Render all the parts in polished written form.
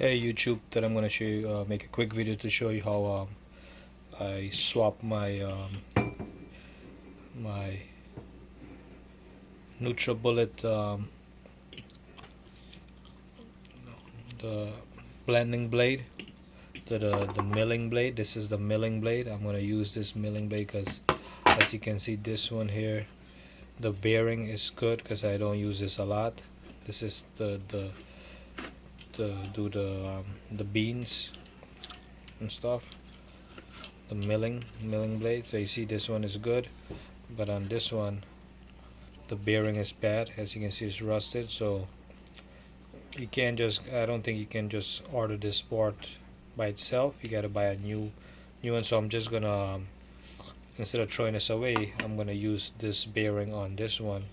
Hey YouTube, today I'm gonna show you make a quick video to show you how I swap my NutriBullet the blending blade to the milling blade. This is the milling blade. I'm gonna use this milling blade because, as you can see, this one here, the bearing is good because I don't use this a lot. This is the to do the beans and stuff. The milling blade. So you see this one is good, but on this one the bearing is bad. As you can see, it's rusted. So you can't just, I don't think you can just order this part by itself. You gotta buy a new one. So I'm just gonna instead of throwing this away, I'm gonna use this bearing on this one,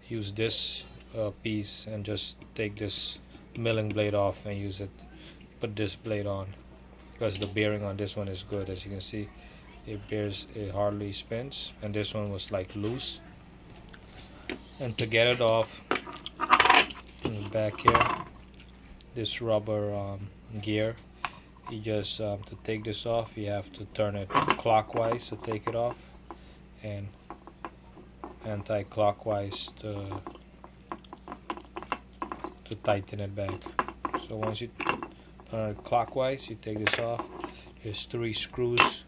use this piece, and just take this milling blade off and use it, put this blade on, because the bearing on this one is good. As you can see, it hardly spins, and this one was like loose. And to get it off, in the back here, this rubber gear, you just to take this off, you have to turn it clockwise to take it off, and anti-clockwise to tighten it back. So once you turn it clockwise, you take this off. There's 3 screws.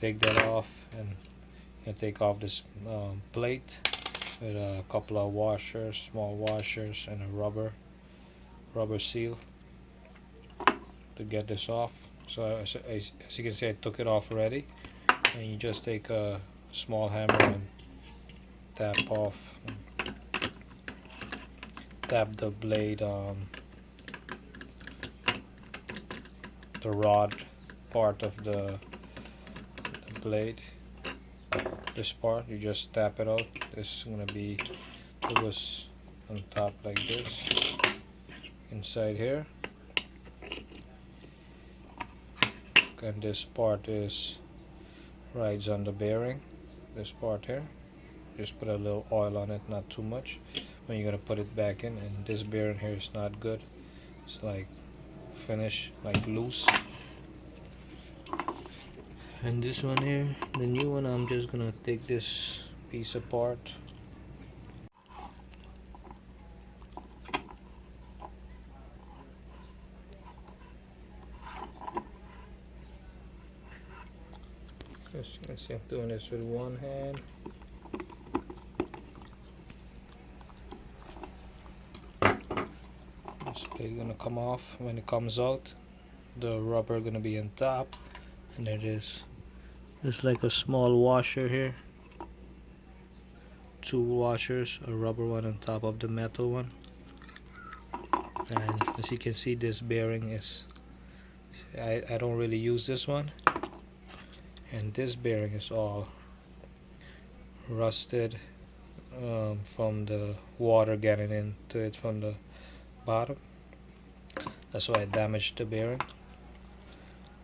Take that off, and you take off this plate with a couple of washers, small washers, and a rubber seal to get this off. So as you can see, I took it off already, and you just take a small hammer and tap the blade, the rod part of the blade. This part, you just tap it out. This is gonna be, it was on top like this, inside here, and this part is rides on the bearing. This part here, just put a little oil on it, not too much, when you're gonna put it back in. And this bearing here is not good. It's like finish, like loose. And this one here, the new one, I'm just gonna take this piece apart. As you can see, I'm doing this with one hand. This blade gonna come off. When it comes out, the rubber gonna be on top, and there it is. There's like a small washer here, 2 washers, a rubber one on top of the metal one. And as you can see, this bearing is, I don't really use this one, and this bearing is all rusted from the water getting into it from the bottom. That's why I damaged the bearing.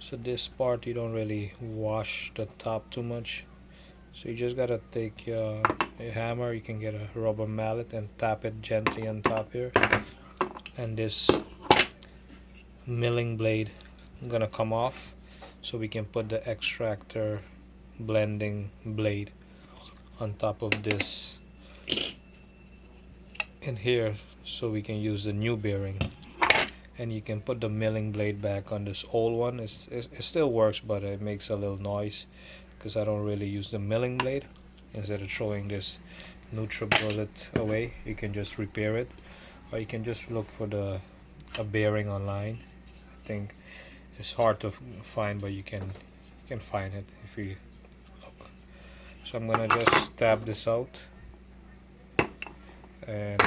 So this part, you don't really wash the top too much, so you just gotta take a hammer. You can get a rubber mallet and tap it gently on top here, and this milling blade gonna come off, so we can put the extractor blending blade on top of this in here, so we can use the new bearing. And you can put the milling blade back on this old one. It still works, but it makes a little noise because I don't really use the milling blade. Instead of throwing this NutriBullet away, you can just repair it, or you can just look for a bearing online. I think it's hard to find, but you can find it if you look. So I'm gonna just tap this out, and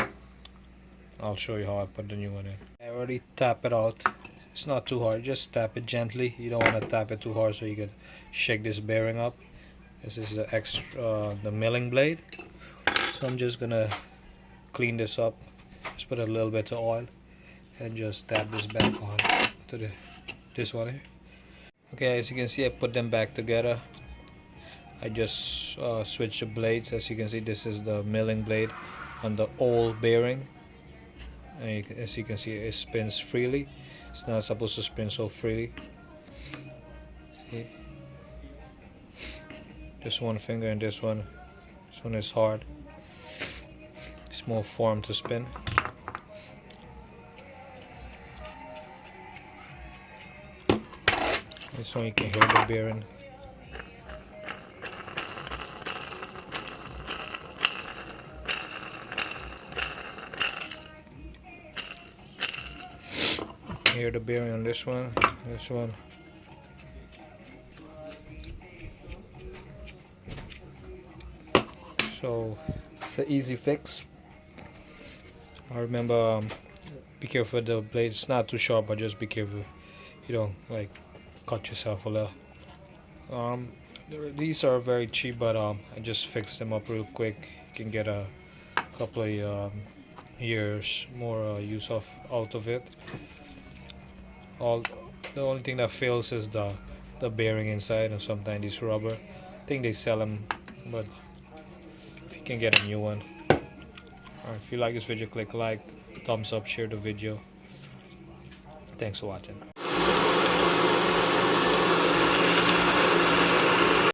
I'll show you how I put the new one in. I already tap it out. It's not too hard, just tap it gently. You don't want to tap it too hard, so you can shake this bearing up. This is the extra, the milling blade. So I'm just gonna clean this up. Just put a little bit of oil and just tap this back on to this one here. Okay, as you can see, I put them back together. I just switched the blades. As you can see, this is the milling blade on the old bearing, and as you can see, it spins freely. It's not supposed to spin so freely. See, just one finger, and this one is hard. It's more form to spin. This one you can hear the bearing. Hear the bearing on this one, this one. So it's an easy fix. I remember, be careful with the blade. It's not too sharp, but just be careful you don't like cut yourself a little. These are very cheap, but I just fixed them up real quick. You can get a couple of years more use out of it. The only thing that fails is the bearing inside, and sometimes these rubber. I think they sell them, but if you can get a new one. Alright, if you like this video, click like, thumbs up, share the video. Thanks for watching.